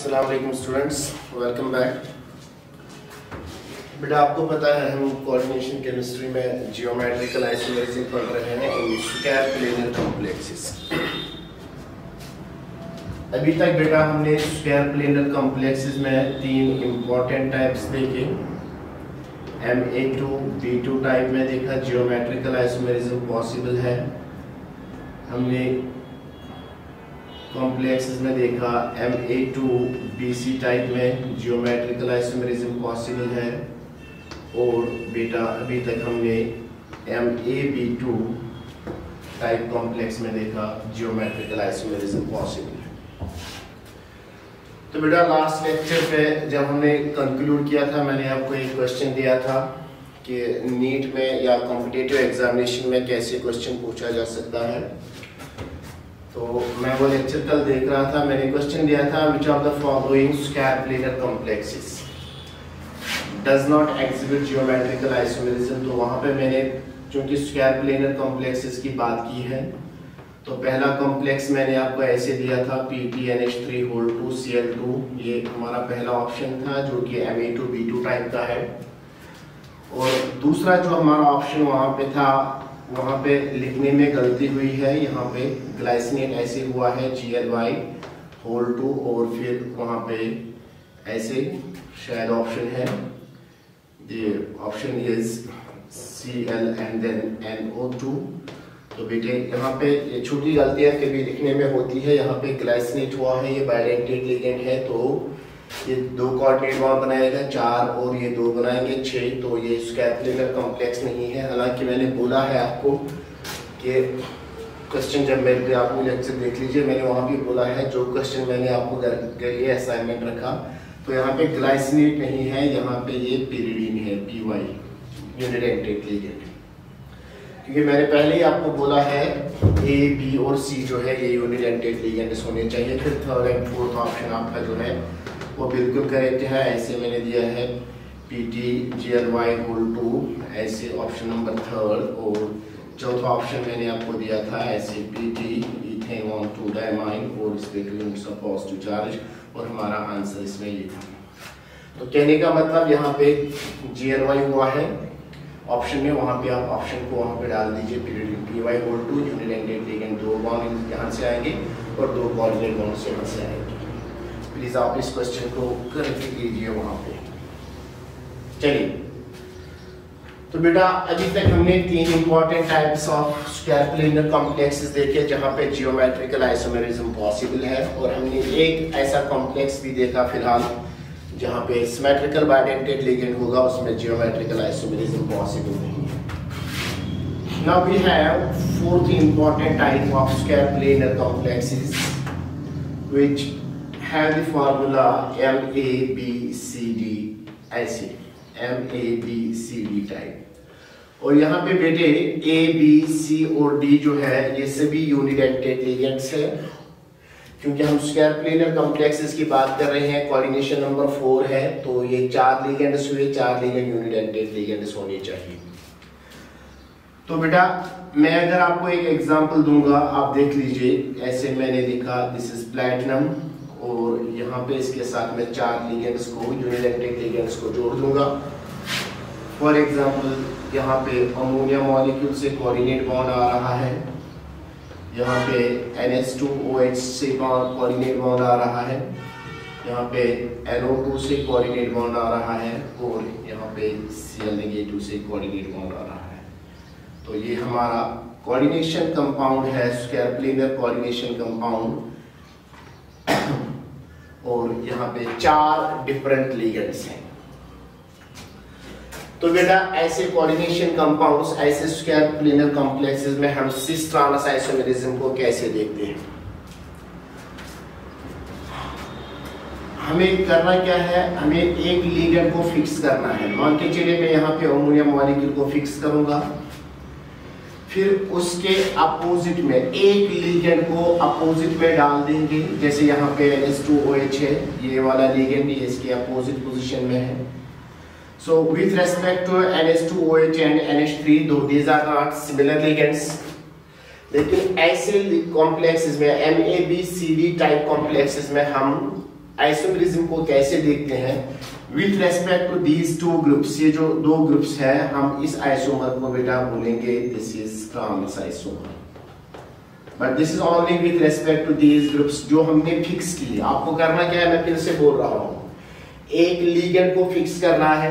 अस्सलाम वालेकुम students, welcome back. बेटा आपको पता है हम कोऑर्डिनेशन केमिस्ट्री में जियोमेट्रिकल आइसोमेरिज्म पढ़ रहे हैं इन स्क्वायर प्लेनर कॉम्प्लेक्सेस। अभी तक बेटा हमने स्क्वायर प्लेनर कॉम्प्लेक्सेस में तीन इंपॉर्टेंट टाइप्स देखे। MA2 B2 टाइप में देखा जियोमेट्रिकल आइसोमेरिज्म पॉसिबल है। हमने कॉम्प्लेक्सेस में देखा MA2 BC टाइप में जियोमेट्रिकल आइसोमेरिज्म पॉसिबल है। और बेटा अभी तक हमने MAB2 टाइप कॉम्प्लेक्स में देखा जियोमेट्रिकल आइसोमेरिज्म पॉसिबल है। तो बेटा लास्ट लेक्चर पे जब हमने कंक्लूड किया था, मैंने आपको एक क्वेश्चन दिया था कि नीट में या कॉम्पिटिटिव एग्जामिनेशन में कैसे क्वेश्चन पूछा जा सकता है। तो मैं वो लेक्चर कल देख रहा था, मैंने क्वेश्चन दिया था which of the following square planar complexes does not exhibit geometrical isomerism। तो वहाँ पे मैंने चूंकि स्क्वायर प्लेनर कॉम्प्लेक्सेस की बात की है, तो पहला कॉम्प्लेक्स मैंने आपको ऐसे दिया था PTNH3(2)Cl2। ये हमारा पहला ऑप्शन था जो कि MA2 B2 टाइप का है। और दूसरा जो हमारा ऑप्शन वहाँ पे था, वहाँ पे लिखने में गलती हुई है। यहाँ पे ग्लाइसिनेट ऐसे हुआ है Gly(2) और फिर वहाँ पे ऐसे शायद ऑप्शन है, option is Cl and then NO2। तो बेटे यहाँ पे ये छोटी गलतियाँ कभी लिखने में होती है। यहाँ पे ग्लाइसिनेट हुआ है, ये बाइडेंटेड लिगेंड है, तो ये 2 कोऑर्डिनेट बॉन्ड बनाएगा 4 और ये 2 बनाएंगे 6। तो ये स्क्वायर प्लेनर कॉम्प्लेक्स नहीं है। हालांकि मैंने बोला है आपको कि क्वेश्चन जब मेरे आपको लेक्चर देख लीजिए, मैंने वहाँ भी बोला है जो क्वेश्चन मैंने आपको घर के लिए असाइनमेंट रखा, तो यहाँ पे ग्लाइसिनेट नहीं है, यहाँ पे ये पिरिडीन है PY यूनिडेंटेड लिगेंड। क्योंकि मैंने पहले ही आपको बोला है A, B और C जो है ये यूनिडेंटेड लिगेंड्स होने चाहिए। फिर थर्ड एंड फोर्थ ऑप्शन आपका जो है वो बिल्कुल करेक्ट है। ऐसे मैंने दिया है PTGly(2) ऐसे ऑप्शन नंबर थर्ड। और चौथा ऑप्शन मैंने आपको दिया था ऐसे PT ethane(2)diamine और इस पे 2 यूनिट्स ऑफ पॉजिटिव चार्ज, और हमारा आंसर इसमें ये था। तो कहने का मतलब यहाँ पे Gly हुआ है ऑप्शन में, वहाँ पे आप ऑप्शन को वहाँ पे डाल दीजिए PY(2) यूनिडेंटेड लिगेंड। 2 बॉन्ड यहाँ से आएंगे और 2 कोऑर्डिनेट बॉन्ड से यहाँ से आएंगे। प्लीज आप इस क्वेश्चन को करके कीजिए वहाँ पे। चलिए, तो बेटा अभी तक हमने 3 important types of square planar complexes देखे जहाँ पे जियोमेट्रिकल आइसोमेरिज्म पॉसिबल है। और हमने एक ऐसा कॉम्प्लेक्स भी देखा फिलहाल जहाँ पे सिमेट्रिकल बाइडेंटेड लिगेंड होगा, उसमें जियोमेट्रिकल आइसोमेरिज्म पॉसिबल नहीं है। Now we have 4th important type of square planar complexes which have the formula MABCD ऐसे MABCD टाइप। और यहाँ पे बेटे A, B, C और D जो है ये सभी यूनिडेंटेड लिगेंड्स है। क्योंकि हम स्क्वायर प्लेनर कॉम्प्लेक्सेस की बात कर रहे हैं, कोऑर्डिनेशन नंबर 4 है, तो ये 4 लिगेंड्स हुए, 4 लिगेंड यूनिडेंटेड लिगेंड्स होने चाहिए। तो बेटा मैं अगर आपको एक एग्जांपल दूंगा, आप देख लीजिए। ऐसे मैंने लिखा दिस इज प्लैटिनम और यहाँ पे इसके साथ में 4 लिगेंड्स को यूनिडेंटेड लिगेंड्स को जोड़ दूंगा। फॉर एग्जांपल यहाँ पे अमोनिया मॉलिक्यूल से कोऑर्डिनेट बॉन्ड आ रहा है, यहाँ पे NH2OH से कोऑर्डिनेट बॉन्ड आ रहा है, यहाँ पे NO2 से कोऑर्डिनेट बॉन्ड आ रहा है, और यहाँ पे Cl- से कोऑर्डिनेट बॉन्ड आ रहा है। तो ये हमारा कोऑर्डिनेशन कंपाउंड है, स्क्वायर प्लेनर कोऑर्डिनेशन कंपाउंड। और यहाँ पे 4 डिफरेंट लिगेंड्स हैं। तो बेटा ऐसे कोऑर्डिनेशन कंपाउंड्स, ऐसे स्क्वायर प्लेनर कॉम्प्लेक्सेस में हम सिस ट्रांस आइसोमेरिज्म को कैसे देखते हैं। हमें करना क्या है, हमें एक लिगेंड को फिक्स करना है। मान के चलिए मैं यहाँ पे अमोनिया मॉलिक्यूल को फिक्स करूंगा, फिर उसके अपोजिट में एक लिगेंड को अपोजिट में डाल देंगे। जैसे यहाँ पे NH2OH है, ये वाला लिगेंड ये इसके अपोजिट पोजीशन में है। So with respect to NH2OH and NH3, though these are not similar ligands, लेकिन ऐसे कॉम्प्लेक्सेस में MABCD टाइप कॉम्प्लेक्सेस में हम आइसोमरिज्म को कैसे देखते हैं with respect to these two groups. ये जो दो ग्रुप्स हैं, हम इस आइसोमर को बेटा बोलेंगे this is trans isomer, but this is only with respect to these groups जो हमने फिक्स किए। आपको करना क्या है, मैं फिर से बोल रहा हूं, एक लिगेंड को फिक्स करना है,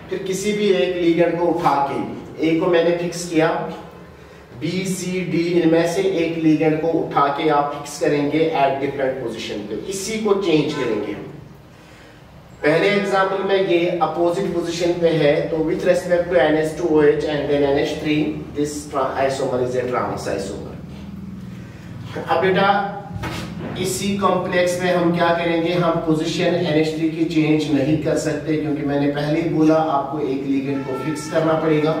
फिर किसी भी एक लिगेंड को उठा के, ए को मैंने फिक्स किया, बी सी डी इनमें से एक लिगेंड को उठा के आप फिक्स करेंगे एट डिफरेंट पोजीशन पे, इसी को चेंज करेंगे। पहले एग्जांपल में ये अपोजिट पोजीशन पे है, तो with respect to NH2OH and then NH3 this isomer is a trans isomer. अब बेटा इसी कॉम्प्लेक्स में हम क्या करेंगे, हम पोजीशन NH3 की चेंज नहीं कर सकते, क्योंकि मैंने पहले ही बोला आपको एक लिगेंड को फिक्स करना पड़ेगा,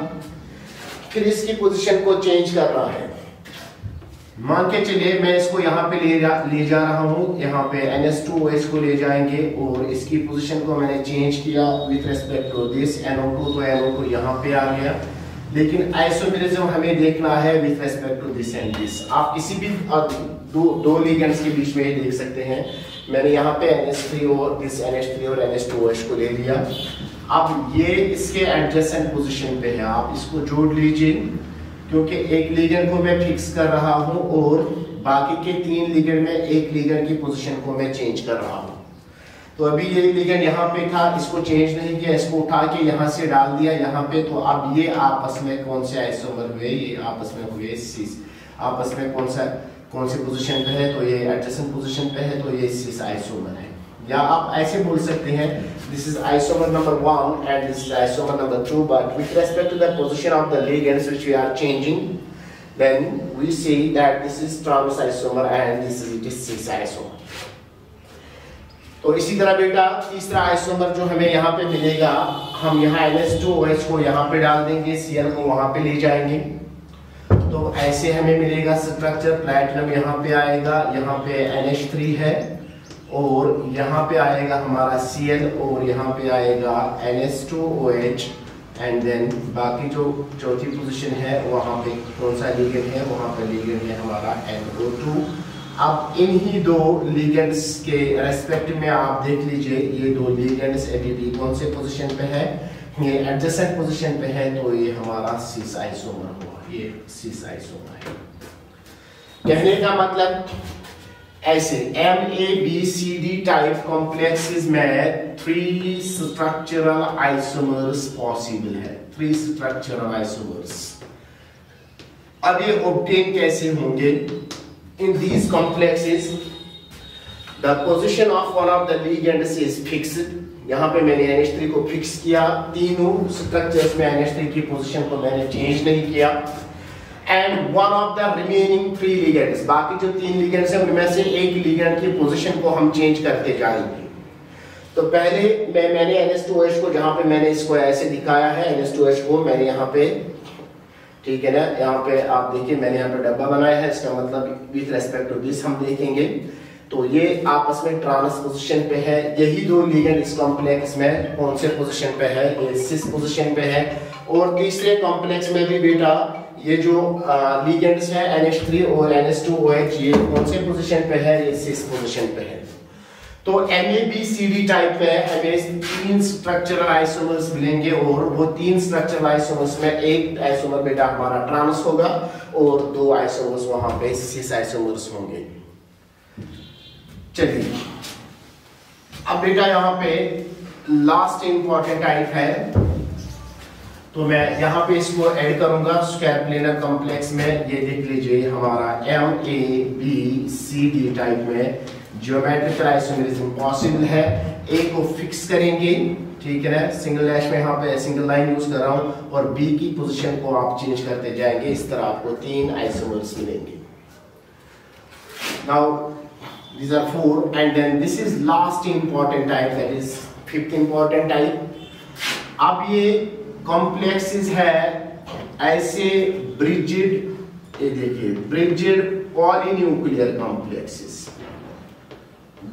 फिर इसकी पोजीशन को चेंज करना है। मान के चलिए मैं इसको यहाँ पे ले जा रहा हूँ, यहाँ पे NH2OH को ले जाएंगे और इसकी पोजीशन को मैंने चेंज किया with respect to this NO2, तो NO2 यहाँ पे आ गया, लेकिन आइसोमेरिज्म हमें देखना है with respect to this and this. आप किसी भी दो लिगेंड्स के बीच में ही देख सकते हैं। मैंने यहाँ पे NH3 और दिस NH3 और NH2OH को ले लिया। अब ये इसके एडजेसेंट पोजीशन पे है, आप इसको जोड़ लीजिए, क्योंकि एक लिगेंड को मैं फिक्स कर रहा हूँ और बाकी के तीन लिगेंड में एक लिगेंड की पोजीशन को मैं चेंज कर रहा हूँ। तो अभी ये लिगेंड यहाँ पे था, इसको चेंज नहीं किया, इसको उठा के यहाँ से डाल दिया यहाँ पे, तो अब ये आपस में कौन से आइसोमर हुए, ये आपस में हुए सिस। आपस में कौन सी पोजीशन पे है, तो ये एडजेसेंट पोजीशन पे है, तो ये सिस आइसोमर है। या आप ऐसे बोल सकते हैं this is isomer number 1 and this is isomer number 2, but with respect to the position of the ligands which we are changing, then we see that this is trans isomer and this is cis isomer। तो इसी तरह बेटा तीसरा isomer जो हमें यहाँ पे मिलेगा, हम यहाँ NH2OH को यहाँ पे डाल देंगे, Cl को वहां पे ले जाएंगे, तो ऐसे हमें मिलेगा स्ट्रक्चर। प्लैटिनम यहाँ पे आएगा, यहाँ पे NH3 है और यहाँ पे आएगा हमारा Cl और यहाँ पे आएगा NH2OH एंड देन बाकी जो चौथी पोजीशन है वहाँ पे कौन सा लिगेंड है, वहाँ पे लिगेंड है हमारा NO2। अब इन्हीं दो लिगेंड्स के रेस्पेक्ट में आप देख लीजिए, ये दो लिगेंड्स एडीपी कौन से पोजीशन पे है, ये एडजेसेंट पोजीशन पे है, तो ये हमारा सिस आइसोमर हुआ, ये सिस आइसोमर है। कहने का मतलब ऐसे MABCD टाइप कॉम्प्लेक्सेस में 3 स्ट्रक्चरल आइसोमर्स पॉसिबल है, 3 स्ट्रक्चरल आइसोमर्स। अब ये ऑब्टेन कैसे होंगे? In these complexes, the position of one of the ligands is fixed। यहाँ पे मैंने NH3 को फिक्स किया, तीनों स्ट्रक्चर्स में NH3 की पोजीशन को मैंने चेंज नहीं किया। And one of the remaining 3 ligands, बाकी जो 3 ligands हैं उनमें से एक ligand की पोजीशन को हम चेंज करते जाएंगे। तो पहले मैंने NH2OH को, जहाँ पे मैंने इसको ऐसे दिखाया है, NH2OH को मैंने यहाँ पे, ठीक है ना, यहाँ पे आप देखिए मैंने यहाँ पे डब्बा बनाया है, इसका मतलब विथ रेस्पेक्ट टू दिस हम देखेंगे, तो ये आपस में ट्रांस पोजीशन पे है। यही दो लिगेंड इस कॉम्प्लेक्स में कौन से पोजीशन पे है, ये सिस पोजीशन पे है। और तीसरे कॉम्प्लेक्स में भी बेटा ये जो लिगेंड्स है NH3 और NH2OH, ये कौन से पोजीशन पे है, ये सिस पोजीशन पे है। तो MABCD टाइप में हमें 3 स्ट्रक्चरल आइसोमर्स मिलेंगे और वो 3 स्ट्रक्चरल आइसोमर्स में एक आइसोमर बेटा हमारा ट्रांस होगा और 2 आइसोमर्स वहां पे सिस आइसोमर्स होंगे। चलिए अब बेटा यहाँ पे लास्ट इंपॉर्टेंट टाइप है, तो मैं यहाँ पे इसको ऐड करूंगा स्क्वायर प्लेनर कॉम्प्लेक्स में। ये देख लीजिए हमारा MABCD टाइप में ज्योमेट्रिकल आइसोमेरिज्म पॉसिबल है। ए को फिक्स करेंगे, ठीक है ना, सिंगल डैश में यहाँ पे सिंगल लाइन यूज कर रहा हूँ, और बी की पोजीशन को आप चेंज करते जाएंगे, इस तरह आपको 3 आइसोमर्स मिलेंगे। Now these are 4 and then this is last important type, that is 5th important type। अब ये कॉम्प्लेक्सेस है ऐसे ब्रिजिड, ये देखिए ब्रिजिड पॉलीन्यूक्लियर कॉम्प्लेक्सेस,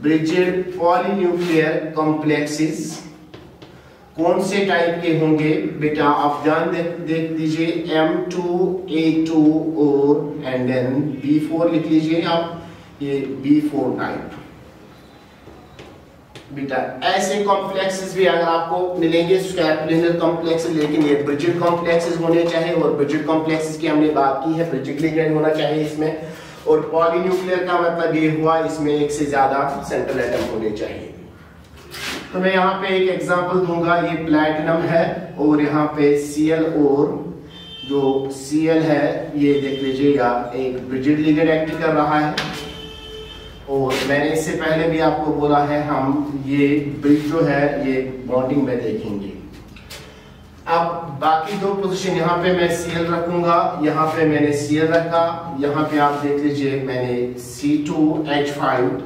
ब्रिजिड पॉलीन्यूक्लियर कॉम्प्लेक्सेस कौन से टाइप के होंगे बेटा, आप ध्यान देख दीजिए, M2A2 और एंड देन B4 लिख लीजिए आप, ये B4 टाइप। बेटा ऐसे कॉम्प्लेक्सेस भी अगर आपको मिलेंगे स्क्वायर प्लेनर कॉम्प्लेक्सेस, लेकिन ये ब्रिजिड कॉम्प्लेक्सेस होने चाहिए, और ब्रिजिड कॉम्प्लेक्सेस की हमने बात की है, ब्रिजिड लिगेंड होना चाहिए इसमें, और पॉलीन्यूक्लियर का मतलब ये हुआ इसमें एक से ज्यादा सेंट्रल एटम होने चाहिए। तो मैं यहाँ पे एक एग्जांपल दूंगा, ये प्लैटिनम है और यहाँ पे Cl, और जो Cl है ये देख लीजिएगा एक ब्रिजिड लिगेंड एक्ट कर रहा है, और मैंने इससे पहले भी आपको बोला है हम ये ब्रिज जो है ये बॉन्डिंग में देखेंगे। अब बाकी दो पोजीशन यहाँ पे मैं Cl रखूंगा, यहाँ पे मैंने Cl रखा, यहाँ पे आप देख लीजिए मैंने C2H5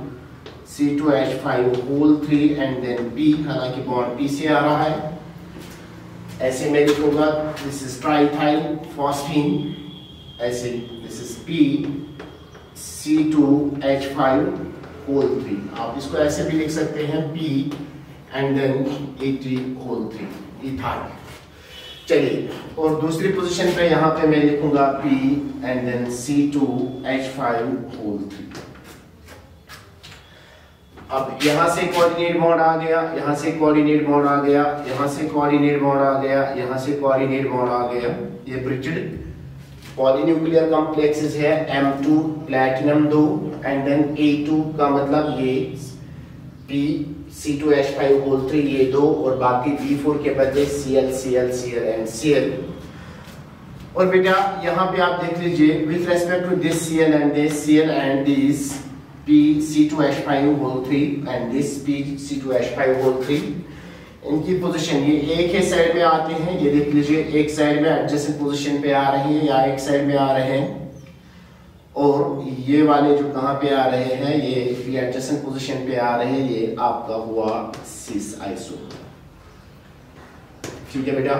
whole 3 and then P, हालांकि बॉन्ड P से आ रहा है, ऐसे मैं लिखूंगा दिस इज ट्राइथाइल फॉस्फीन, ऐसे this is P C2H5 whole 3, आप इसको ऐसे भी लिख सकते हैं P and then AT whole 3 ethyl. चलिए, और दूसरी पोजीशन पे यहाँ पे मैं लिखूंगा P and then C2H5 whole 3। अब यहाँ से कोऑर्डिनेट बॉन्ड आ गया, यहाँ से कोऑर्डिनेट बॉन्ड आ गया, यहाँ से कोऑर्डिनेट बॉन्ड आ गया, यहाँ से कोऑर्डिनेट बॉन्ड आ गया, ये ब्रिजिड पॉलीन्यूक्लियर कॉम्प्लेक्सेस है, M2 platinum 2 and then A2 का मतलब ये P C2H5 होल 3 ये 2, और बाकी B4 के बदले Cl एंड Cl। और बेटा यहाँ पे आप देख लीजिए with respect to this Cl and this P C2H5 whole 3 and this P C2H5 whole 3, इनकी पोजीशन ये एक ही साइड में आते हैं, ये देख लीजिए एक साइड में एडजेसेंट पोजीशन पे आ रही है या एक साइड में आ रहे हैं, और ये वाले जो कहाँ पे आ रहे हैं ये एडजेसेंट पोजीशन पे आ रहे हैं, ये आपका हुआ सिस आइसो। ठीक है बेटा,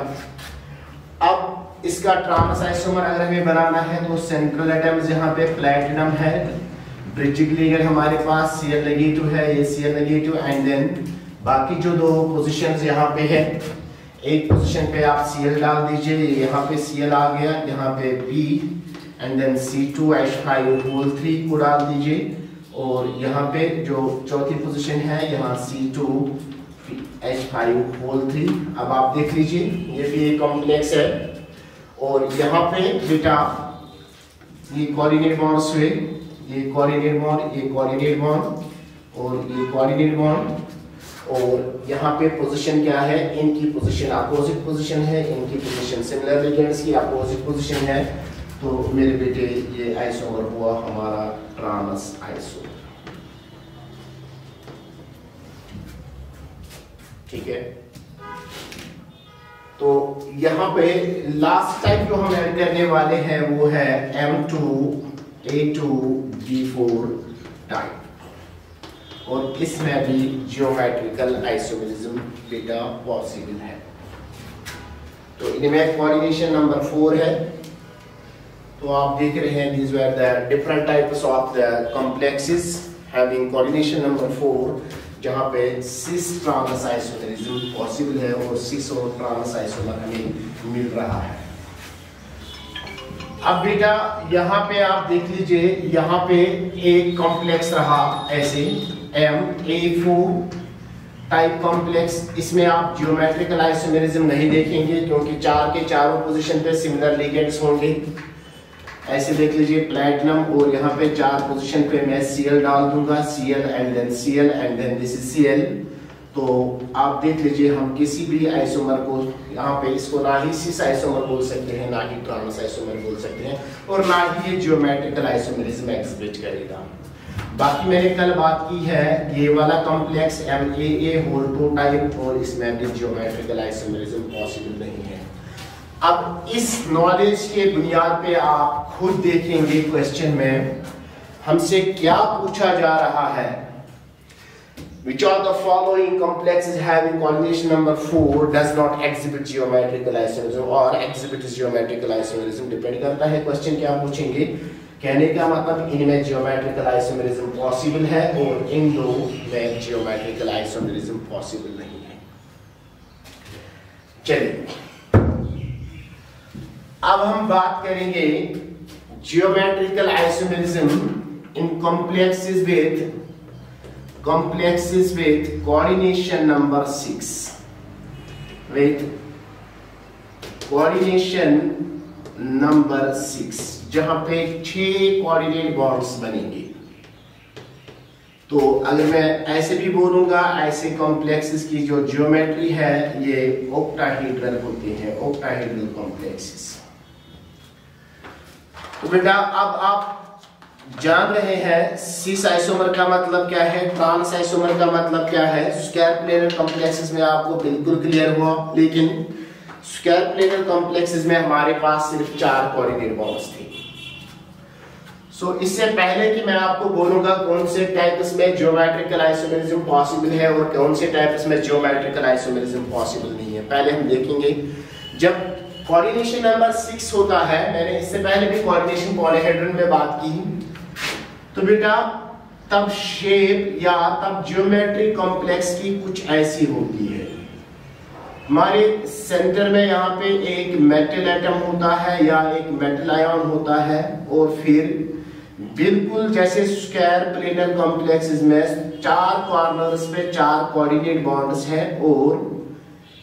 अब इसका ट्रांस आइसोमर अगर हमें बनाना है तो सेंट्रल एटम्स यहाँ पे प्लैटिनम है, ब्रिजिड लिगेंड हमारे पास Cl नेगेटिव है, ये Cl नेगेटिव, एंड देन बाकी जो दो पोजीशंस यहाँ पे है, एक पोजीशन पे आप Cl डाल दीजिए, यहाँ पे Cl आ गया, यहाँ पे P and then C2H5 whole 3 को डाल दीजिए, और यहाँ पे जो चौथी पोजीशन है यहाँ C2H5 होल 3। अब आप देख लीजिए ये भी एक कॉम्प्लेक्स है, और यहाँ पे बेटा ये कोऑर्डिनेट बॉन्ड्स हुए, ये कोऑर्डिनेट बॉन्ड, ये कोऑर्डिनेट बॉन्ड और ये कोऑर्डिनेट बॉन्ड, और यहाँ पे पोजीशन क्या है, इनकी पोजीशन अपोजिट पोजीशन है, इनकी पोजीशन सिमिलर लिगेंड्स की अपोजिट पोजीशन है, तो मेरे बेटे ये आइसोमर हुआ हमारा ट्रांस आइसोमर। ठीक है, तो यहाँ पे लास्ट टाइप जो हम ऐड करने वाले हैं वो है M2A2B4 टाइप, और इसमें भी जियोमेट्रिकल आइसोमेरिज्म बेटा पॉसिबल है। तो इनमें कोऑर्डिनेशन नंबर 4 है, तो आप देख रहे हैं these were the different types of the complexes having coordination number 4, जहाँ पे सिस ट्रांस आइसोमेरिज्म पॉसिबल है और सिस और ट्रांस आइसोमर हमें मिल रहा है। अब बेटा यहाँ पे आप देख लीजिए, यहाँ पे एक कॉम्प्लेक्स रहा ऐसे MA4 टाइप कॉम्प्लेक्स, इसमें आप जियोमेट्रिकल आइसोमेरिज्म नहीं देखेंगे क्योंकि चार के चारों पोजीशन पे सिमिलर लिगेंड्स होंगे। ऐसे देख लीजिए प्लैटिनम, और यहाँ पे चार पोजीशन पे मैं Cl डाल दूंगा, Cl and then this is Cl। तो आप देख लीजिए हम किसी भी आइसोमर को यहाँ पे इसको ना ही सिस आइसोमर बोल सकते हैं, ना ही ट्रांस आइसोमर बोल सकते हैं, और ना ही ये जियोमेट्रिकल आइसोमेरिज्म एग्जिबिट करेगा। बाकी मैंने कल बात की है ये वाला कॉम्प्लेक्स MAA होल 2 टाइप, और इसमें भी जियोमेट्रिकल आइसोमेरिज्म पॉसिबल नहीं है। अब इस नॉलेज के बुनियाद पे आप खुद देखेंगे क्वेश्चन में हमसे क्या पूछा जा रहा है, which of the following complexes having coordination number 4 does not exhibit geometrical isomerism or exhibit geometrical isomerism, depend करता है क्वेश्चन क्या पूछेंगे। कहने का मतलब इनमें जियोमेट्रिकल आइसोमेरिज्म पॉसिबल है और इन दो में जियोमेट्रिकल आइसोमेरिज्म पॉसिबल नहीं है। चलिए अब हम बात करेंगे geometrical isomerism in complexes with complexes with coordination number 6, with coordination number 6, जहां पे 6 कोऑर्डिनेट बॉन्ड्स बनेंगे। तो अगर मैं ऐसे भी बोलूंगा, ऐसे कॉम्प्लेक्सेस की जो ज्योमेट्री है ये ऑक्टाहेड्रल होती है, ऑक्टाहेड्रल कॉम्प्लेक्सेस। तो बेटा अब आप जान रहे हैं सिस आइसोमर का मतलब क्या है, ट्रांस आइसोमर का मतलब क्या है। स्क्वायर प्लेनर कॉम्प्लेक्सेस में आपको बिल्कुल क्लियर हुआ, लेकिन स्क्वायर प्लेनर कॉम्प्लेक्सेस में हमारे पास सिर्फ 4 कोऑर्डिनेट बॉन्ड्स थे। इससे पहले कि मैं आपको बोलूंगा कौन से टाइप्स में ज्योमेट्रिकल आइसोमेरिज्म पॉसिबल है और कौन से टाइप्स में ज्योमेट्रिकल आइसोमेरिज्म पॉसिबल नहीं है, पहले हम देखेंगे जब कोऑर्डिनेशन नंबर 6 होता है। मैंने इससे पहले भी कोऑर्डिनेशन पॉलीहेड्रन में बात की, तो बेटा तब शेप या तब ज्योमेट्री कॉम्प्लेक्स की कुछ ऐसी होती है। हमारे सेंटर में यहाँ पे एक मेटल एटम होता है या एक मेटल आयन होता है, और फिर बिल्कुल जैसे स्क्वायर प्लेनर कॉम्प्लेक्सेस में 4 कॉर्नर्स पे 4 कोऑर्डिनेट बॉन्ड्स हैं, और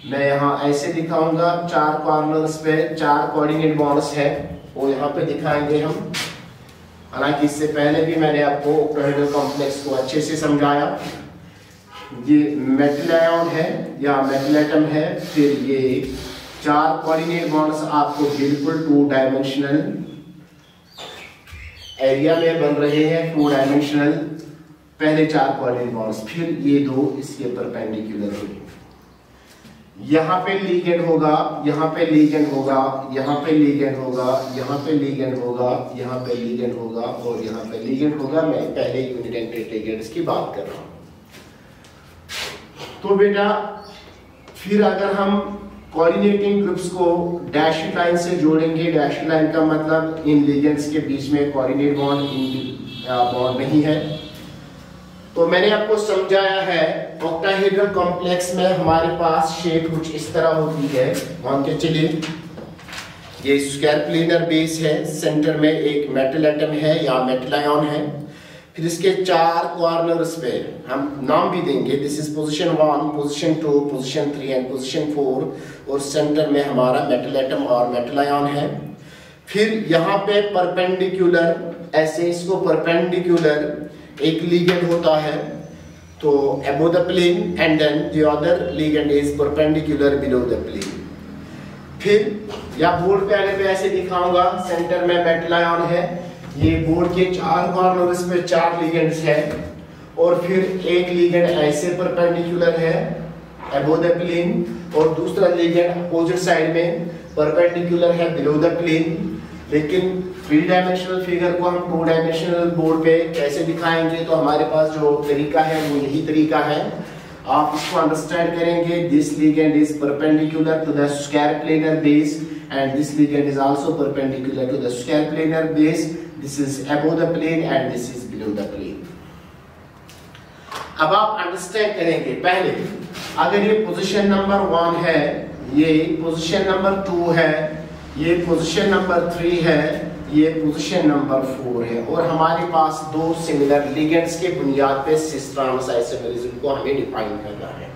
मैं यहाँ ऐसे दिखाऊंगा 4 कॉर्नर्स पे 4 कोऑर्डिनेट बॉन्ड्स हैं, और यहाँ पे दिखाएंगे हम। हालांकि इससे पहले भी मैंने आपको ऑक्टाहेड्रल कॉम्प्लेक्स को अच्छे से समझाया। ये मेटल आयन है या मेटल एटम है, फिर ये 4 कोऑर्डिनेट बॉन्ड्स आपको बिल्कुल 2 डायमेंशनल एरिया में बन रहे हैं, 2 डायमेंशनल पहले 4 कोऑर्डिनेट बॉन्ड्स, फिर ये 2 इसके परपेंडिकुलर होंगे। यहाँ पे लीगेंड होगा, यहाँ पे लीगेंड होगा, यहाँ पे लीगेंड होगा, यहाँ पे लीगेंड होगा, यहाँ पे लीगेंड होगा, और यहाँ पे लीगेंड होगा। मैं पहले यूनिडेंटेड लिगेंड्स की बात कर रहा हूँ। तो बेटा फिर अगर हम कोऑर्डिनेटिंग ग्रुप्स को डैशड लाइन से जोड़ेंगे, डैशड लाइन का मतलब इन लिगेंड्स के बीच में कोऑर्डिनेट बॉन्ड नहीं है। तो मैंने आपको समझाया है ऑक्टाहेड्रल कॉम्प्लेक्स में हमारे पास शेप कुछ इस तरह होती है। मान के चलिए ये स्क्वायर प्लेनर बेस है, सेंटर में एक मेटल एटम है या मेटल आयन है, फिर इसके 4 कॉर्नर्स पे हम नाम भी देंगे, this is position 1, position 2, position 3 and position 4, और सेंटर में हमारा मेटल एटम और मेटल आयन है। फिर यहाँ पे परपेंडिकुलर, ऐसे इसको परपेंडिकुलर एक लिगेंड होता है, तो above the plane and then the other ligand is perpendicular below the plane. फिर या बोर्ड पे अगर मैं ऐसे दिखाऊंगा, सेंटर में मेटल आयन है, ये बोर्ड के 4 कॉर्नर्स पे 4 लिगेंड्स है, और फिर एक लिगेंड ऐसे परपेंडिकुलर है अबव द प्लेन, और दूसरा लिगेंड अपोजिट साइड में परपेंडिकुलर है बिलो द प्लेन। लेकिन 3 डायमेंशनल फिगर को हम 2 डायमेंशनल बोर्ड पे कैसे दिखाएंगे, तो हमारे पास जो तरीका है वो यही तरीका है। आप इसको अंडरस्टैंड करेंगे, this ligand is perpendicular to the square planar base and this ligand is also perpendicular to the square planar base. This is above the plane and this is below the plane. अब आप understand करेंगे, पहले अगर ये position number 1 है, ये position number 2 है, ये पोजीशन नंबर 3 है, ये पोजीशन नंबर 4 है, और हमारे पास 2 सिमिलर लिगेंड्स के बुनियाद पे सिस ट्रांस आइसोमेरिज्म को हमें डिफाइन करना है।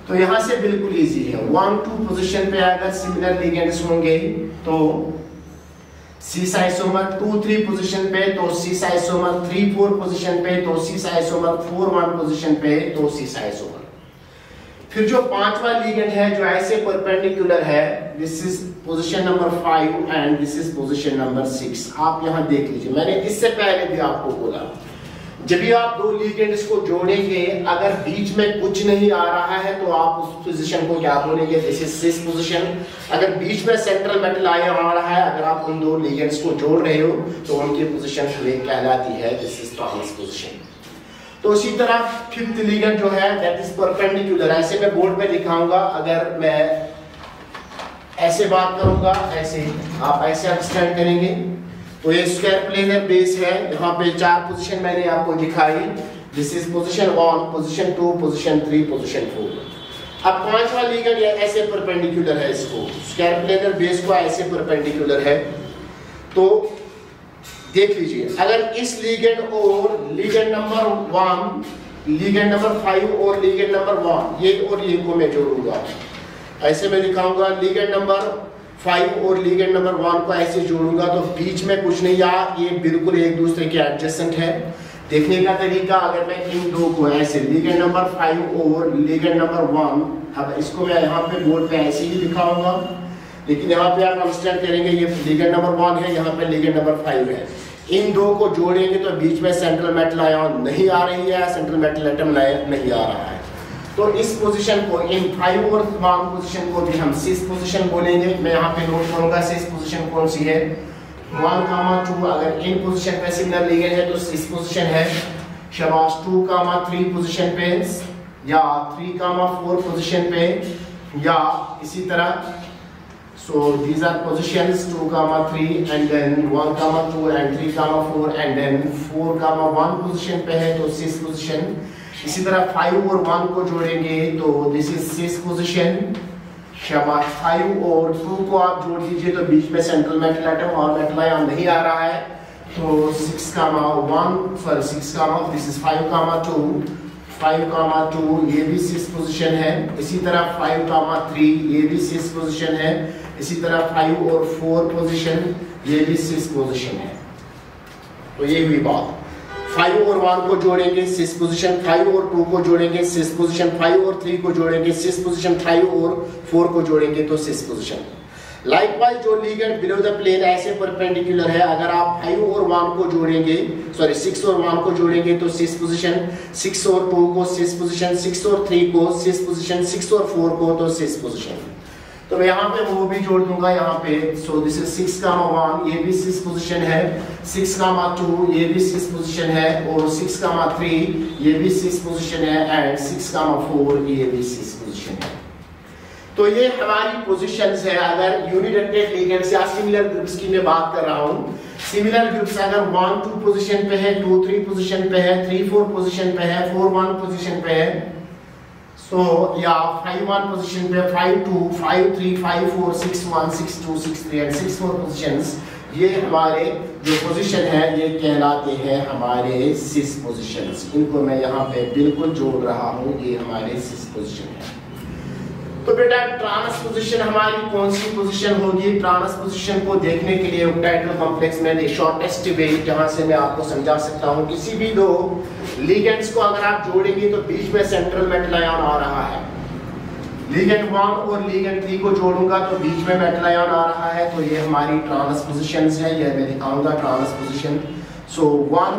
तो यहां से बिल्कुल इजी है। 1, 2 पोजीशन पे अगर सिमिलर लिगेंड्स होंगे तो सिस आइसोमर, 2, 3 पोजीशन पे तो सिस आइसोमर, 3, 4 पोजीशन पे तो सिस आइसोमर, 4, 1 पोजीशन पे तो सिस आइसोमर। फिर जो 5वां लिगेंड है जो ऐसे परपेंडिकुलर है, this is position number 5 and this is position number 6। आप यहां देख लीजिए, मैंने इससे पहले भी आपको बोला, जब भी आप 2 लिगेंड्स को जोड़ेंगे, अगर बीच में कुछ नहीं आ रहा है तो आप उस पोजीशन को क्या बोलेंगे, दिस इज सिस पोजीशन। अगर बीच में सेंट्रल मेटल आयन आ रहा है, अगर आप उन 2 लिगेंड्स को जोड़ रहे हो तो उनकी पोजीशन कहलाती है दिस इज ट्रांस पोजीशन। तो इसी तरह 5th लिगेंड जो है दैट इज परपेंडिकुलर, ऐसे मैं बोर्ड पे दिखाऊंगा। अगर मैं ऐसे बात करूंगा, ऐसे आप ऐसे अंडरस्टैंड करेंगे। तो ये स्क्वायर प्लेनर बेस है, यहाँ पे 4 पोजीशन मैंने आपको दिखाई, this is position 1, position 2, position 3, position 4। अब 5वां लिगेंड ऐसे परपेंडिकुलर है, इसको स्क्वायर प्लेनर बेस को ऐसे परपेंडिकुलर है। तो देख लीजिए, अगर इस लिगेंड और लिगेंड नंबर 1 लिगेंड नंबर 5 और लिगेंड नंबर 1, ये और ये को मैं जोड़ूंगा। ऐसे मैं दिखाऊंगा लिगेंड नंबर 5 और लिगेंड नंबर 1 को ऐसे जोड़ूंगा तो बीच में कुछ नहीं, या ये बिल्कुल एक दूसरे के एडजेसेंट है। देखने का तरीका, अगर मैं इन दो को ऐसे लिगेंड नंबर 5 और लिगेंड नंबर 1, अब इसको मैं यहाँ पे बोर्ड पे ऐसे ही दिखाऊंगा, लेकिन यहाँ पे आप अंडरस्टैंड करेंगे ये लिगेंड नंबर 1 है, यहाँ पे लिगेंड नंबर 5 है। इन दो को जोड़ेंगे तो बीच में सेंट्रल मेटल आयन नहीं आ रही है, सेंट्रल मेटल एटम नहीं आ रहा है। तो इस पोजीशन को, इन 5 और 1 पोजीशन को भी हम सिस पोजीशन बोलेंगे। मैं यहाँ पे नोट करूंगा सिस पोजीशन कौन सी है। 1, 2 अगर इन पोजीशन पे सिमिलर लिगेंड है तो सिस पोजीशन है। शाबाश। 2, 3 पोजीशन पे, या 3, 4 पोजीशन पे, या इसी तरह। So these are positions 2, 3 and then 1, 2 and 3, 4 and then 4, 1 position पे है तो सिस पोजीशन। इसी तरह 5 और 1 को जोड़ेंगे तो दिस इज सिस पोजीशन। शाबाश। 5 और 2 को आप जोड़ दीजिए तो बीच में सेंट्रल मेटल एटम और मेटल आयन नहीं आ रहा है तो 6, 1 दिस इज 5, 2 ये भी सिस पोजीशन है। इसी तरह 5, 3 ये भी सिस पोजीशन है। इसी तरह 5 और 4 पोजीशन ये भी सिस पोजीशन है। तो ये हुई बात। 5 और 1 को जोड़ेंगे सिस पोजीशन, 5 और 2 को जोड़ेंगे सिस पोजीशन, 5 और 3 को जोड़ेंगे सिस पोजीशन, 5 और 4 को जोड़ेंगे तो सिस पोजीशन। लाइकवाइज जो लिगेंड बिलो द प्लेन ऐसे परपेंडिकुलर है, अगर आप 5 और 1 को जोड़ेंगे, 6 और 1 को जोड़ेंगे तो सिस पोजीशन, 6 और 2 को सिस पोजीशन, 6 और 3 को सिस पोजीशन, 6 और 4 को तो सिस पोजीशन। तो मैं यहाँ पे वो भी जोड़ दूंगा यहाँ पे। सो दिस इज 6, 1 ये भी सिस पोजीशन है, 6, 2 ये भी सिस पोजीशन है, और 6, 3 ये भी सिस पोजीशन है, एंड 6, 4 ये भी सिस पोजीशन है। तो ये हमारी पोजीशंस है। अगर यूनिडेंटेड लिगेंड्स या सिमिलर ग्रुप्स की मैं बात कर रहा हूँ, सिमिलर ग्रुप्स अगर 1, 2 पोजीशन पे है, 2, 3 पोजीशन पे है, 3, 4 पोजीशन पे है, 4, 1 पोजीशन पे है, सो या 5, 1 पोजीशन पे, 5, 2, 5, 3, 5, 4, 6, 1, 6, 2, 6, 3 एंड 6, 4 पोजीशंस, ये हमारे जो पोजीशन है ये कहलाते हैं हमारे सिस पोजीशंस। इनको मैं यहाँ पे बिल्कुल जोड़ रहा हूँ, ये हमारे सिस पोजीशन है। तो बेटा ट्रांसपोजिशन हमारी कौन सी पोजीशन होगी? ट्रांसपोजिशन को देखने के लिए ऑक्टाहेड्रल कॉम्प्लेक्स में द शॉर्टेस्ट वे जहां से मैं आपको समझा सकता हूं, किसी भी दो लिगेंड्स को अगर आप जोड़ेंगे तो बीच में सेंट्रल मेटल आयन आ रहा है। लिगेंड 1 और लिगेंड 3 को जोड़ूंगा तो बीच में मेटल आयन आ रहा है, तो ये हमारी ट्रांसपोजिशंस है, ये मैं दिखाऊंगा ट्रांसपोजिशन। सो 1,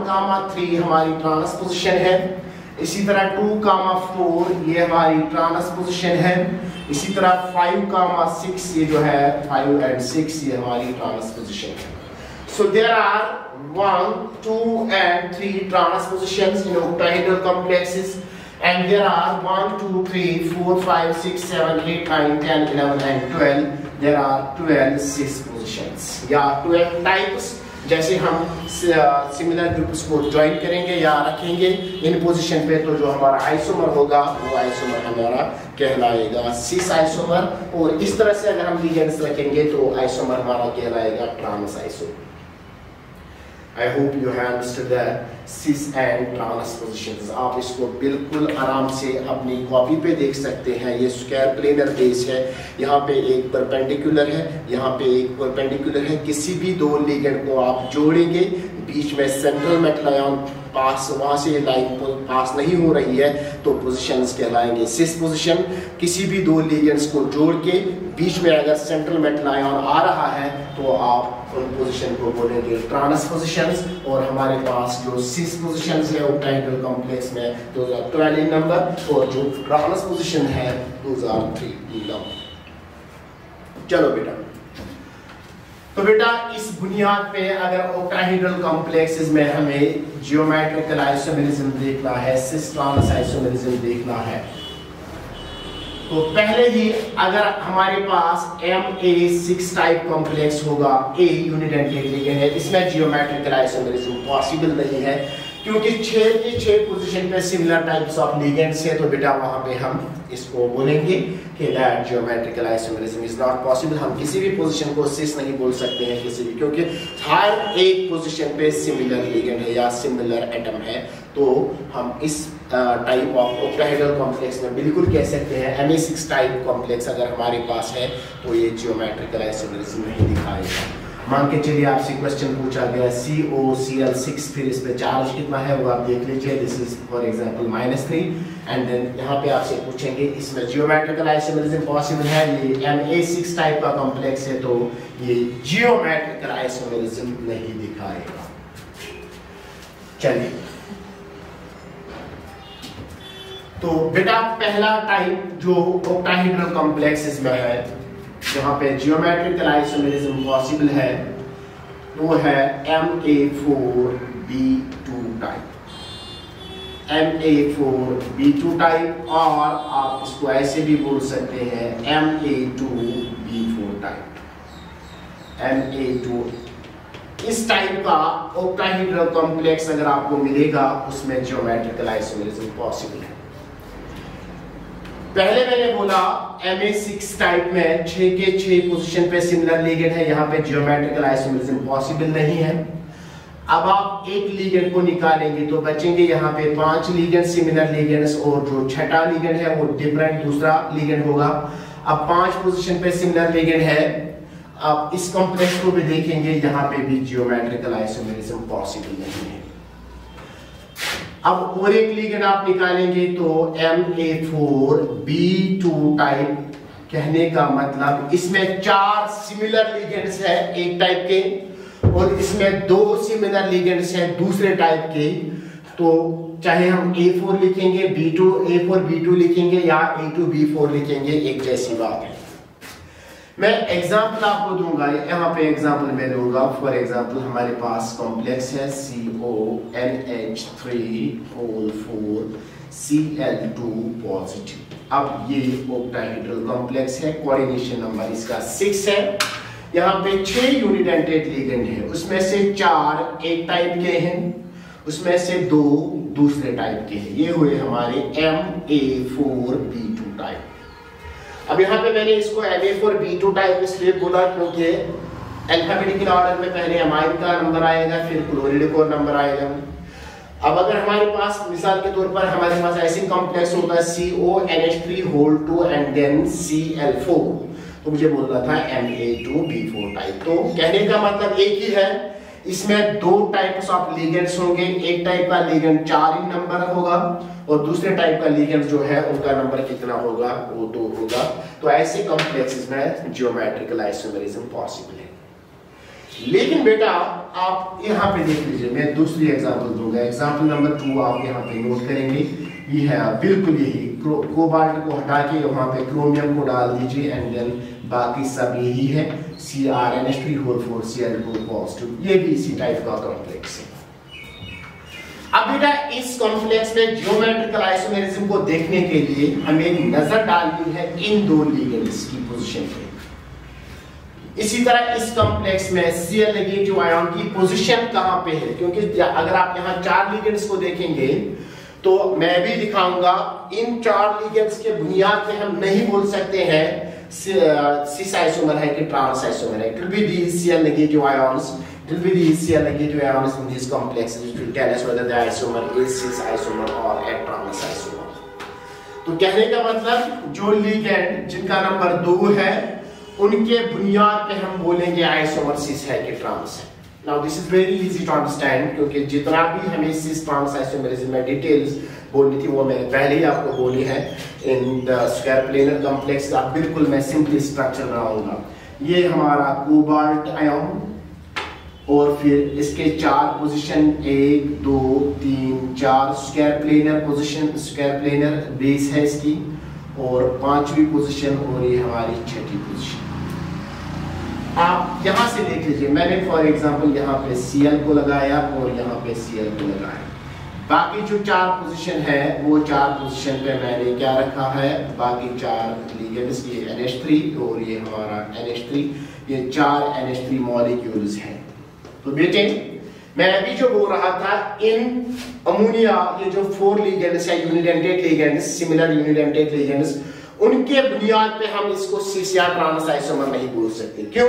3 हमारी ट्रांसपोजिशन है। इसी तरह 2, 4 ये हमारी ट्रांसपोजिशन है। इसी तरह 5, 6 ये जो है 5 and 6 ये हमारी ट्रांसपोजिशन है। So there are 1, 2 and 3 transpositions in octahedral complexes, and there are 1, 2, 3, 4, 5, 6, 7, 8, 9, 10, 11 and 12. There are 12 cis positions या 12 types। जैसे हम सिमिलर ग्रुप्स को ज्वाइन करेंगे या रखेंगे इन पोजीशन पे, तो जो हमारा आइसोमर होगा वो आइसोमर हमारा कहलाएगा सिस आइसोमर, और इस तरह से अगर हम लिगेंड्स रखेंगे तो आइसोमर हमारा कहलाएगा trans isomer. I hope you have understood that cis and transpositions। आप इसको बिल्कुल आराम से अपनी कॉपी पे देख सकते हैं। ये स्क्वायर प्लेनर बेस है, यहाँ पे एक परपेंडिकुलर है, यहाँ पे एक परपेंडिकुलर है। किसी भी दो लिगेंड को आप जोड़ेंगे, बीच में सेंट्रल मेटल आयन पास, वहाँ से लाइन पास नहीं हो रही है तो पोजीशंस कहलाएंगे सिस पोजीशन। किसी भी दो लिगेंड्स को जोड़ के बीच में अगर सेंट्रल मेटल आयन आ रहा है तो आप उन पोजीशन को बोलेंगे ट्रांसपोजिशंस। और हमारे पास जो सिस पोजीशंस है ऑक्टाहेड्रल कॉम्प्लेक्स में 12 नंबर, और जो ट्रांसपोजिशन है 3 नंबर। चलो बेटा, तो बेटा इस बुनियाद पे अगर ऑक्टाहेड्रल कॉम्प्लेक्सेस में हमें जियोमेट्रिकल आइसोमेरिज्म देखना है, सिस ट्रांस आइसोमेरिज्म देखना है, तो पहले ही अगर हमारे पास Ma6 टाइप कॉम्प्लेक्स होगा, A यूनिडेंटेड लिगेंड है, इसमें जियोमेट्रिकल आइसोमेरिज्म पॉसिबल नहीं है। क्योंकि 6 की 6 पोजीशन पे सिमिलर टाइप्स ऑफ लिगेंड्स है, तो बेटा वहां पे हम इसको बोलेंगे कि that geometrical isomerism is not possible. हम किसी भी पोजीशन को सिस नहीं बोल सकते हैं किसी भी, क्योंकि हर एक पोजीशन पे सिमिलर लिगेंड है या सिमिलर एटम है। तो हम इस टाइप ऑफ ऑक्टाहेड्रल कॉम्प्लेक्स में बिल्कुल कह सकते हैं Na6 टाइप कॉम्प्लेक्स अगर हमारे पास है तो ये जियोमेट्रिकल आइसोमेरिज्म नहीं दिखाएगा। मान के चलिए आपसे क्वेश्चन पूछा गया COCl6, फिर इस पे चार्ज कितना है वो आप देख लीजिए, this is for example -3, and then यहाँ पे आपसे पूछेंगे इसमें जियोमेट्रिकल आइसोमेरिज्म पॉसिबल है, ये Na6 टाइप का कॉम्प्लेक्स है, तो ये जियोमेट्रिकल आइसोमेरिज्म नहीं दिखाएगा। चलिए, तो बेटा पहला टाइप जो ऑक्टाहेड्रल कॉम्प्लेक्सेस में है जहां पे जियोमेट्रिकल आइसोमेरिज्म पॉसिबल है वो है Ma4B2 टाइप। Ma4B2 टाइप, और आप इसको ऐसे भी बोल सकते हैं Ma2B4 टाइप। Ma2 इस टाइप का ऑक्टाहेड्रल कॉम्प्लेक्स अगर आपको मिलेगा उसमें जियोमेट्रिकल आइसोमेरिज्म पॉसिबल है। पहले मैंने बोला Ma6 टाइप में 6 के 6 पोजीशन पे सिमिलर लिगेंड है, यहाँ पे जियोमेट्रिकल आइसोमेरिज्म पॉसिबल नहीं है। अब आप एक लिगेंड को निकालेंगे तो बचेंगे यहाँ पे 5 लिगेंड सिमिलर लिगेंड्स, और जो छठा लिगेंड है वो डिफरेंट दूसरा लिगेंड होगा। अब 5 पोजीशन पे सिमिलर लिगेंड है, अब इस कॉम्प्लेक्स को भी देखेंगे, यहाँ पे भी जियोमेट्रिकल आइसोमेरिज्म पॉसिबल नहीं है। अब और एक लिगेंड आप निकालेंगे तो Ma4B2 टाइप, कहने का मतलब इसमें 4 सिमिलर लिगेंड्स है एक टाइप के, और इसमें 2 सिमिलर लिगेंड्स हैं दूसरे टाइप के। तो चाहे हम A4 लिखेंगे, A4B2 लिखेंगे या A2B4 लिखेंगे, एक जैसी बात है। मैं एग्जाम्पल आपको दूंगा, यहाँ पे एग्जाम्पल मैं दूंगा। फॉर एग्जाम्पल हमारे पास कॉम्प्लेक्स है CONH3 4 Cl2 पॉजिटिव। अब ये ऑक्टाहेड्रल कॉम्प्लेक्स है, कोऑर्डिनेशन नंबर इसका 6 है। यहाँ पे 6 यूनिडेंटेड लिगेंड है, उसमें से 4 एक टाइप के हैं, उसमें से 2 दूसरे टाइप के हैं। ये हुए हमारे Ma4B2 टाइप। अब यहाँ पे मैंने इसको Ma4B2 टाइप इसलिए बोला क्योंकि अल्फाबेटिकल ऑर्डर में पहले अमाइन का नंबर आएगा, फिर क्लोरीन का नंबर आएगा। अब अगर हमारे पास मिसाल के तौर पर हमारे पास ऐसे कॉम्प्लेक्स होता है CONH3 एंड देन Cl4, तो मुझे बोलना था Ma2B4 टाइप। तो कहने का मतलब एक ही है, इसमें 2 टाइप्स ऑफ लिगेंड्स होंगे, एक टाइप का लिगेंड 4 ही नंबर होगा और दूसरे टाइप का लिगेंड जो है उनका नंबर कितना होगा, वो 2 होगा। तो ऐसे कॉम्प्लेक्सेस में जियोमेट्रिकल आइसोमेरिज्म पॉसिबल है। लेकिन बेटा आप यहाँ पे देख लीजिए, मैं दूसरी एग्जांपल दूंगा, एग्जांपल नंबर 2 आप यहाँ पे नोट करेंगे। ये है बिल्कुल यही, कोबाल्ट को हटा के वहां पे क्रोमियम को डाल दीजिए एंड देन बाकी सब यही है, CrNH3 Cl2 पॉजिटिव। ये भी इसी टाइप का कॉम्प्लेक्स है। अब बेटा इस कॉम्प्लेक्स में जियोमेट्रिकल आइसोमेरिज्म को देखने के लिए हमें एक नजर डालनी है इन 2 लिगेंड्स की पोजीशन पे। इसी तरह इस कॉम्प्लेक्स में Cl नेगेटिव आयन की पोजीशन कहां पे है, क्योंकि अगर आप यहाँ 4 लिगेंड्स को देखेंगे तो मैं भी दिखाऊंगा, इन 4 लिगेंड्स के बुनियाद पे हम नहीं बोल सकते हैं सिस आइसोमर है कि ट्रांस आइसोमर है। It will be these Cl negative ions, it will be these Cl negative ions in these complexes which will tell us whether the isomer is cis isomer or a trans isomer। तो कहने का मतलब जो ligand जिनका number 2 है उनके बुनियाद पे हम बोलेंगे आइसोमर सिस है कि ट्रांस है। Now this is very easy to understand, क्योंकि जितना भी हमें सिस ट्रांस आइसोमेरिज्म में डिटेल्स बोलनी थी वो मैंने पहले ही आपको बोली है। In the square planar complex का बिल्कुल मैं सिंपली स्ट्रक्चर बनाऊंगा। ये हमारा कोबाल्ट आयन और फिर इसके 4 position 1 2 3 4 square planar position, square planar base है इसकी, और 5वीं पोजीशन और ये हमारी 6ठी पोजीशन। आप यहां से देख लीजिए, मैंने फॉर एग्जांपल यहाँ पे Cl को लगाया और यहाँ पे Cl को लगाया। बाकी जो 4 पोजीशन है वो 4 पोजीशन पे मैंने क्या रखा है, बाकी 4 लिगेंड्स, ये NH3 और ये हमारा NH3, ये 4 NH3 मॉलिक्यूल्स हैं। तो बेटे मैं अभी जो बोल रहा था, इन अमोनिया ये जो 4 लिगेंड्स है, unidentate ligands, similar unidentate ligands, उनके बुनियाद पे हम इसको सिस या ट्रांस आइसोमर नहीं बोल सकते। क्यों?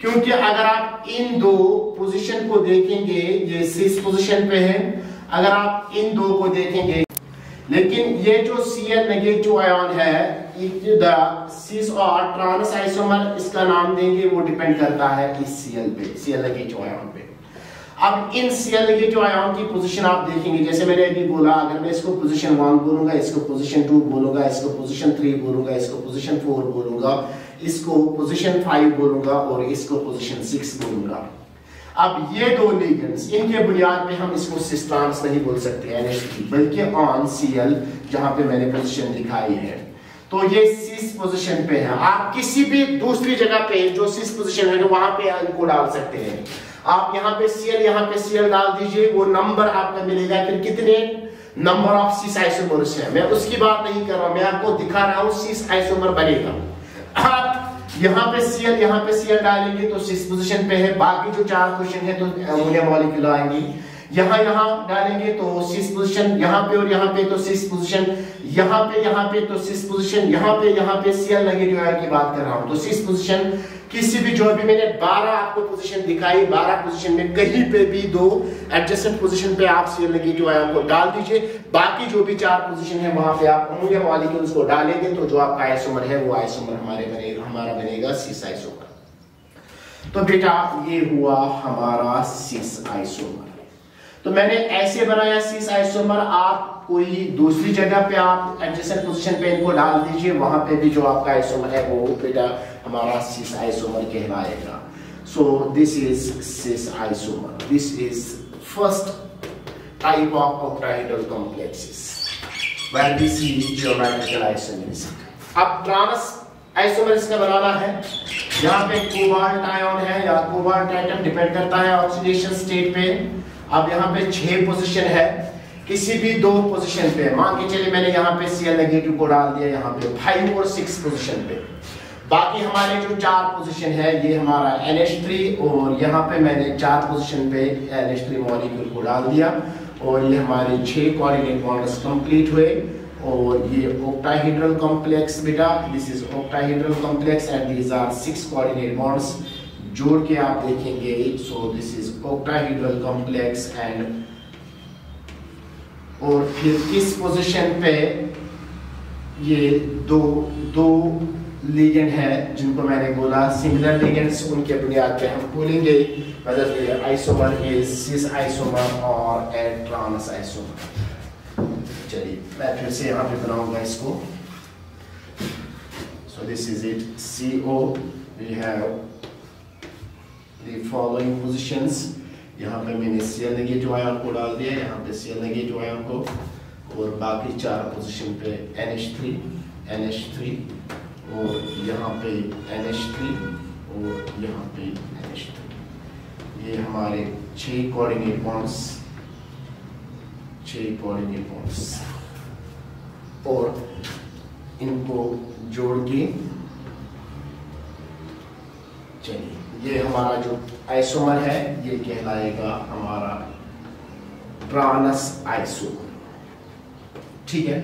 क्योंकि अगर आप इन दो पोजीशन को देखेंगे, ये सिस पोजीशन पे है, अगर आप इन दो को देखेंगे, लेकिन ये जो Cl नेगेटिव आयन है, सिस और ट्रांस आइसोमर, इसका नाम देंगे, वो डिपेंड करता है इस Cl पे, Cl नेगेटिव आयन पे। अब इन Cl नेगेटिव आयन की पोजीशन आप देखेंगे, जैसे मैंने अभी बोला, अगर मैं इसको पोजीशन 1 बोलूंगा, इसको पोजीशन 2 बोलूंगा, इसको पोजीशन 3 बोलूंगा, इसको पोजीशन 4 बोलूंगा, इसको पोजीशन 5 बोलूंगा और इसको पोजीशन 6 बोलूंगा। अब ये दो लिगेंड्स, इनके बुनियाद पे हम इसको सिस ट्रांस नहीं बोल सकते NH3, बल्कि ऑन Cl जहां पे मैंने पोजीशन दिखाई है, तो ये सिस पोजीशन पे है। आप किसी भी दूसरी जगह पे जो सिस पोजीशन है, तो वहां पे इनको डाल सकते हैं। आप यहाँ पे Cl डाल दीजिए, वो नंबर आपका मिलेगा। फिर कितने नंबर ऑफ सिस आइसोमर्स है, मैं उसकी बात नहीं कर रहा हूं, मैं आपको दिखा रहा हूं सिस आइसोमर बनेगा। आप यहाँ पे Cl डालेंगे तो सिस पोजीशन पे है, बाकी जो 4 पोजीशन है तो अमोनिया मॉलिक्यूल आएंगी। यहाँ डालेंगे तो सिस पोजीशन, यहाँ पे और यहाँ पे तो सिस पोजीशन, यहाँ पे तो सिस पोजीशन, यहाँ पे Cl नेगेटिव आयन की बात कर रहा हूँ, तो सिस पोजीशन किसी भी, जो भी मैंने 12 आपको पोजीशन दिखाई, 12 पोजीशन में कहीं पे भी दो एडजेसेंट पोजीशन पे आप Cl नेगेटिव आयन को डाल दीजिए। बाकी जो भी 4 पोजीशन है वहां पे आप अमोनिया मॉलिक्यूल्स को डालेंगे, तो जो आपका आइसोमर है वो आइसोमर हमारा बनेगा सिस आइसोमर। तो बेटा ये हुआ हमारा सिस आइसोमर। तो मैंने ऐसे बनाया सिस आइसोमर, आप कोई दूसरी जगह पे आप एडजेसेंट पोजीशन पे इनको डाल दीजिए, वहां पे भी जो आपका आइसोमर है वो बेटा हमारा सिस आइसोमर कहलाएगा। सो this is cis isomer. This is first type of octahedral complexes where we see geometrical isomers. अब ट्रांस आइसोमर्स का बनाना है, यहाँ पे कोबाल्ट आयन है या कोबाल्ट एटम, डिपेंड करता है ऑक्सीडेशन स्टेट पे। अब यहाँ पे 6 पोजीशन है, किसी भी 2 पोजीशन पे, मान के चलिए मैंने यहाँ पे Cl नेगेटिव को डाल दिया, यहाँ पे 5 और 6 पोजीशन पे। बाकी हमारे जो 4 पोजीशन है, ये हमारा NH3, और यहाँ पे मैंने 4 पोजीशन पे NH3 मॉलिक्यूल को डाल दिया, और ये हमारे 6 कोऑर्डिनेट बॉन्ड्स कंप्लीट हुए। और ये ऑक्टाहेड्रल कॉम्प्लेक्स बेटा, this is octahedral complex and these are 6 coordinate bonds. जोड़ के आप देखेंगे, so this is octahedral complex and, और फिर किस पोजीशन पे ये दो लिगेंड है जिनको मैंने बोला सिमिलर लिगेंड्स, उनके बुनियाद पे हम बोलेंगे whether the isomer is cis isomer or a trans isomer। चलिए मैं फिर से यहाँ पे बनाऊंगा इसको। So this is it, CO, we have the following positions। यहाँ पे मैंने Cl नेगेटिव आयन को डाल दिया, यहाँ पे Cl नेगेटिव आयन को, और बाकी 4 पोजीशन पे NH3 और यहाँ पे NH3 और यहाँ पे NH3। ये हमारे 6 कोऑर्डिनेट बॉन्ड्स, और इनको जोड़ के चलिए ये हमारा जो आइसोमर है ये कहलाएगा हमारा ट्रांस आइसोमर। ठीक है,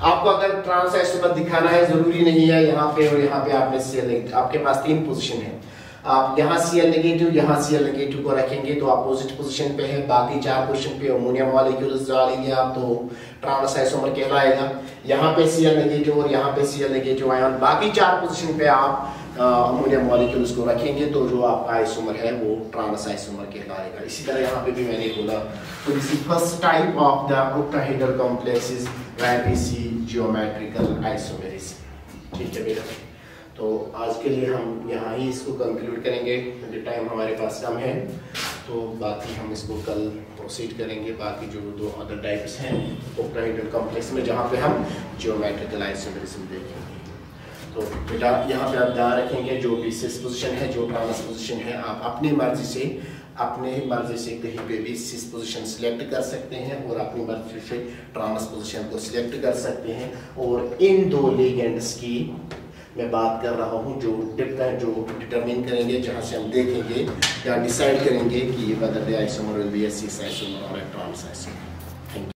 आपको अगर ट्रांस आइसोमर दिखाना है, जरूरी नहीं है यहाँ पे और यहाँ पे आपने Cl नेगेटिव, आपके पास 3 पोजीशन है, आप यहाँ Cl नेगेटिव को रखेंगे तो अपोजिट पोजीशन पे है, बाकी 4 पोजीशन पे अमोनिया मॉलिक्यूल्स डालेंगे आप तो ट्रांस आइसोमर कहलाएगा। यहाँ पे Cl नेगेटिव और यहाँ पे Cl नेगेटिव आयन, बाकी 4 पोजीशन पे आप अमोनिया मॉलिक्यूल्स को रखेंगे तो जो आपका आइसोमर है वो ट्रांस आइसोमर कहलाएगा। इसी तरह यहाँ पे भी मैंने बोला, तो this is first type of the octahedral complexes where we see geometrical isomerism. ठीक है बेटा, तो आज के लिए हम यहाँ ही इसको कंक्लूड करेंगे, टाइम हमारे पास कम है, तो बाकी हम इसको कल प्रोसीड करेंगे। बाकी जो 2 अदर टाइप्स हैं ऑक्टाहेड्रल कॉम्प्लेक्स में, जहाँ पे हम ज्योमेट्रिकल आइसोमेरिज्म देखेंगे। तो बेटा यहाँ पे आप ध्यान रखेंगे, जो भी सिस पोजीशन है, जो ट्रांस पोजीशन है, आप अपनी मर्जी से कहीं पे भी सिस पोजीशन सिलेक्ट कर सकते हैं और अपनी मर्जी से ट्रांस पोजीशन को सिलेक्ट कर सकते हैं। और इन 2 लिगेंड्स की मैं बात कर रहा हूँ, जो डिटरमिन करेंगे, जहाँ से हम देखेंगे या डिसाइड करेंगे कि whether the isomer will be a cis isomer or a trans isomer.